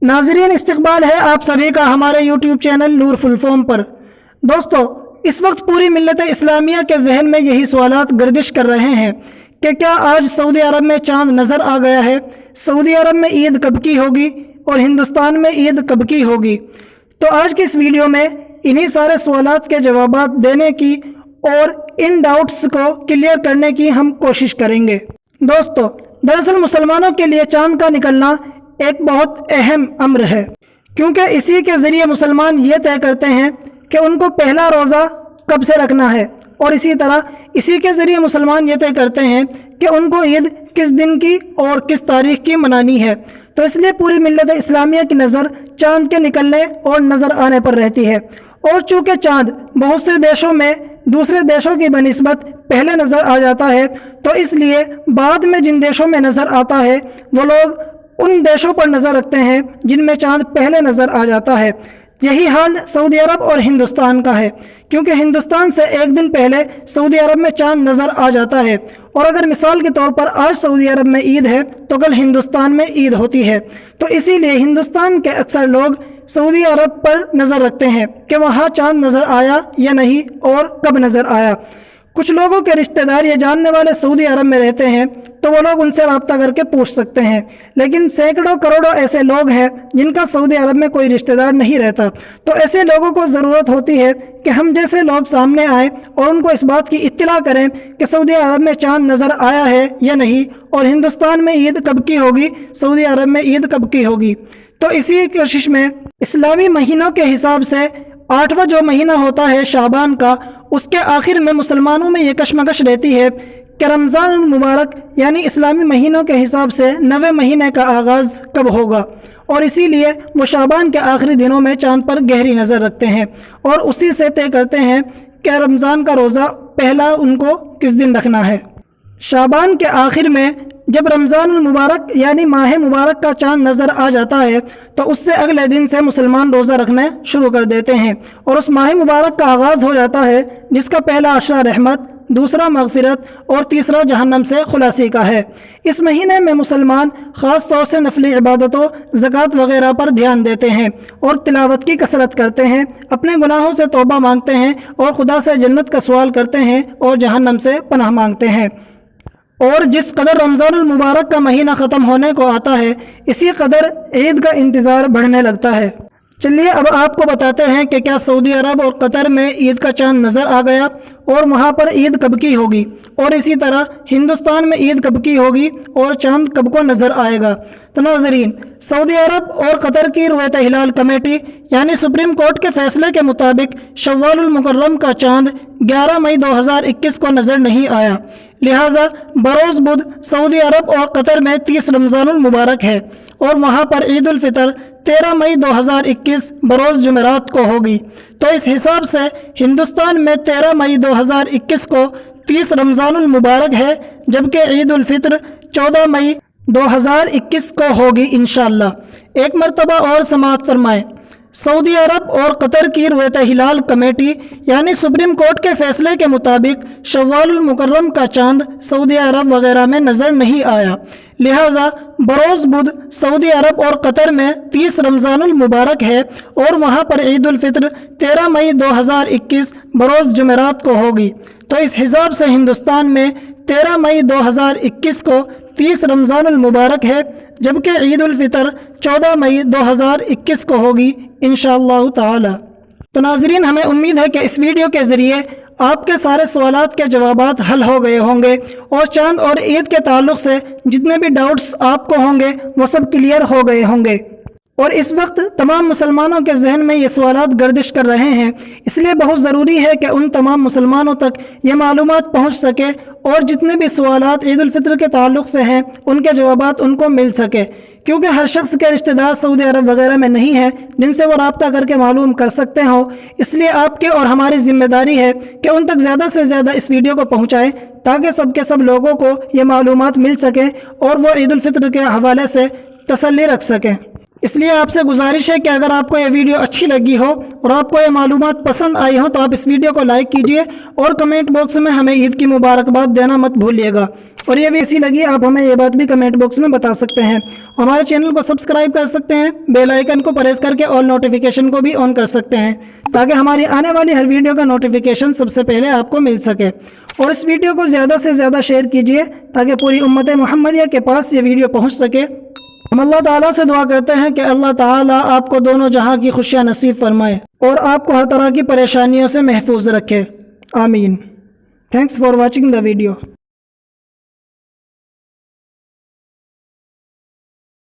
नाज़रीन, इस्तकबाल है आप सभी का हमारे यूट्यूब चैनल नूर फुल फॉर्म पर। दोस्तों, इस वक्त पूरी मिल्लत इस्लामिया के जहन में यही सवालात गर्दिश कर रहे हैं कि क्या आज सऊदी अरब में चांद नज़र आ गया है, सऊदी अरब में ईद कब की होगी और हिंदुस्तान में ईद कब की होगी। तो आज की इस वीडियो में इन्हीं सारे सवालात के जवाबात देने की और इन डाउट्स को क्लियर करने की हम कोशिश करेंगे। दोस्तों, दरअसल मुसलमानों के लिए चांद का निकलना एक बहुत अहम अम्र है, क्योंकि इसी के ज़रिए मुसलमान ये तय करते हैं कि उनको पहला रोज़ा कब से रखना है, और इसी तरह इसी के ज़रिए मुसलमान ये तय करते हैं कि उनको ईद किस दिन की और किस तारीख की मनानी है। तो इसलिए पूरी मिल्लत इस्लामिया की नज़र चाँद के निकलने और नज़र आने पर रहती है। और चूँकि चाँद बहुत से देशों में दूसरे देशों की बनिस्बत पहले नज़र आ जाता है, तो इसलिए बाद में जिन देशों में नज़र आता है वो लोग उन देशों पर नज़र रखते हैं जिनमें चाँद पहले नज़र आ जाता है। यही हाल सऊदी अरब और हिंदुस्तान का है, क्योंकि हिंदुस्तान से एक दिन पहले सऊदी अरब में चाँद नज़र आ जाता है। और अगर मिसाल के तौर पर आज सऊदी अरब में ईद है तो कल हिंदुस्तान में ईद होती है। तो इसीलिए हिंदुस्तान के अक्सर लोग सऊदी अरब पर नज़र रखते हैं कि वहाँ चाँद नज़र आया या नहीं और कब नज़र आया। कुछ लोगों के रिश्तेदार ये जानने वाले सऊदी अरब में रहते हैं तो वो लोग उनसे रब्ता करके पूछ सकते हैं, लेकिन सैकड़ों करोड़ों ऐसे लोग हैं जिनका सऊदी अरब में कोई रिश्तेदार नहीं रहता। तो ऐसे लोगों को ज़रूरत होती है कि हम जैसे लोग सामने आए और उनको इस बात की इत्तला करें कि सऊदी अरब में चाँद नज़र आया है या नहीं, और हिंदुस्तान में ईद कब की होगी, सऊदी अरब में ईद कब की होगी। तो इसी कोशिश में इस्लामी महीनों के हिसाब से 8वां जो महीना होता है शाबान का, उसके आखिर में मुसलमानों में ये कशमकश रहती है कि रमज़ान मुबारक यानी इस्लामी महीनों के हिसाब से 9वें महीने का आगाज़ कब होगा, और इसीलिए वो शाबान के आखिरी दिनों में चाँद पर गहरी नज़र रखते हैं और उसी से तय करते हैं कि रमज़ान का रोज़ा पहला उनको किस दिन रखना है। शाबान के आखिर में जब रमज़ान मुबारक यानी माह मुबारक का चाँद नज़र आ जाता है तो उससे अगले दिन से मुसलमान रोज़ा रखना शुरू कर देते हैं और उस माह मुबारक का आगाज़ हो जाता है, जिसका पहला अशरा रहमत, दूसरा मग़फ़िरत और तीसरा जहन्नम से खुलासी का है। इस महीने में मुसलमान ख़ास तौर से नफली इबादतों, ज़कात वगैरह पर ध्यान देते हैं और तिलावत की कसरत करते हैं, अपने गुनाहों से तौबा मांगते हैं और खुदा से जन्नत का सवाल करते हैं और जहन्नम से पनाह मांगते हैं। और जिस कदर रमज़ान मुबारक का महीना ख़त्म होने को आता है, इसी कदर ईद का इंतज़ार बढ़ने लगता है। चलिए अब आपको बताते हैं कि क्या सऊदी अरब और कतर में ईद का चाँद नज़र आ गया और वहाँ पर ईद कब की होगी, और इसी तरह हिंदुस्तान में ईद कब की होगी और चाँद कब को नज़र आएगा। तो नाज़रीन, सऊदी अरब और कतर की रुयत हिलाल कमेटी यानी सुप्रीम कोर्ट के फैसले के मुताबिक शव्वाल मुकर्रम का चाँद 11 मई 2021 को नज़र नहीं आया, लिहाजा बरोज़ बुध सऊदी अरब और कतर में 30 रमज़ानुल मुबारक है और वहाँ पर ईद उल फितर 13 मई 2021 बरोज़ जुमेरात को होगी। तो इस हिसाब से हिंदुस्तान में 13 मई 2021 को 30 रमज़ानुल मुबारक है, जबकि ईद उल फितर 14 मई 2021 को होगी इंशाअल्लाह। एक मरतबा और समाअत फरमाएं, सऊदी अरब और कतर की रुयत हिलाल कमेटी यानी सुप्रीम कोर्ट के फैसले के मुताबिक शव्वाल मुकर्रम का चाँद सऊदी अरब वगैरह में नज़र नहीं आया, लिहाजा बरोज़ बुध सऊदी अरब और कतर में 30 रमज़ानुल मुबारक है और वहाँ पर ईद उल फितर 13 मई 2021 बरोज़ जुमेरात को होगी। तो इस हिसाब से हिंदुस्तान में 13 मई 2021 को 30 रमज़ानुल मुबारक है, जबकि ईद उल फितर 14 मई 2021 को होगी इंशाअल्लाह ताला। तो नाज़रीन, हमें उम्मीद है कि इस वीडियो के ज़रिए आपके सारे सवालात के जवाबात हल हो गए होंगे और चाँद और ईद के ताल्लुक़ से जितने भी डाउट्स आपको होंगे वो सब क्लियर हो गए होंगे। और इस वक्त तमाम मुसलमानों के जहन में ये सवालात गर्दिश कर रहे हैं, इसलिए बहुत ज़रूरी है कि उन तमाम मुसलमानों तक ये मालूमात पहुँच सके और जितने भी सवालात ईद उल फितर के ताल्लुक़ से हैं उनके जवाबात उनको मिल सके, क्योंकि हर शख्स के रिश्तेदार सऊदी अरब वगैरह में नहीं है जिनसे वो रब्ता करके मालूम कर सकते हो। इसलिए आपके और हमारी ज़िम्मेदारी है कि उन तक ज़्यादा से ज़्यादा इस वीडियो को पहुँचाएँ ताकि सब के सब लोगों को ये मालूमात मिल सके और वो ईद उल फितर के हवाले से तसल्ली रख सकें। اس لیے آپ سے گزارش ہے کہ اگر آپ کو یہ ویڈیو اچھی لگی ہو اور آپ کو یہ معلومات پسند آئی ہوں تو آپ اس ویڈیو کو لائک کیجئے اور کمنٹ باکس میں ہمیں عید کی مبارکباد دینا مت بھولیے گا، اور یہ بھی ایسی لگی آپ ہمیں یہ بات بھی کمنٹ باکس میں بتا سکتے ہیں۔ ہمارے چینل کو سبسکرائب کر سکتے ہیں، بیل آئیکن کو پریس کر کے آل نوٹیفیکیشن کو بھی آن کر سکتے ہیں تاکہ ہماری آنے والی ہر ویڈیو کا نوٹیفیکیشن سب سے پہلے آپ کو مل سکے، اور اس ویڈیو کو زیادہ سے زیادہ شیئر کیجئے تاکہ پوری امت محمدیہ کے پاس یہ ویڈیو پہنچ سکے۔ ہم اللہ تعالیٰ سے دعا کرتے ہیں کہ اللہ تعالیٰ آپ کو دونوں جہاں کی خوشیاں نصیب فرمائے اور آپ کو ہر طرح کی پریشانیوں سے محفوظ رکھے، آمین۔ Thanks for watching the video.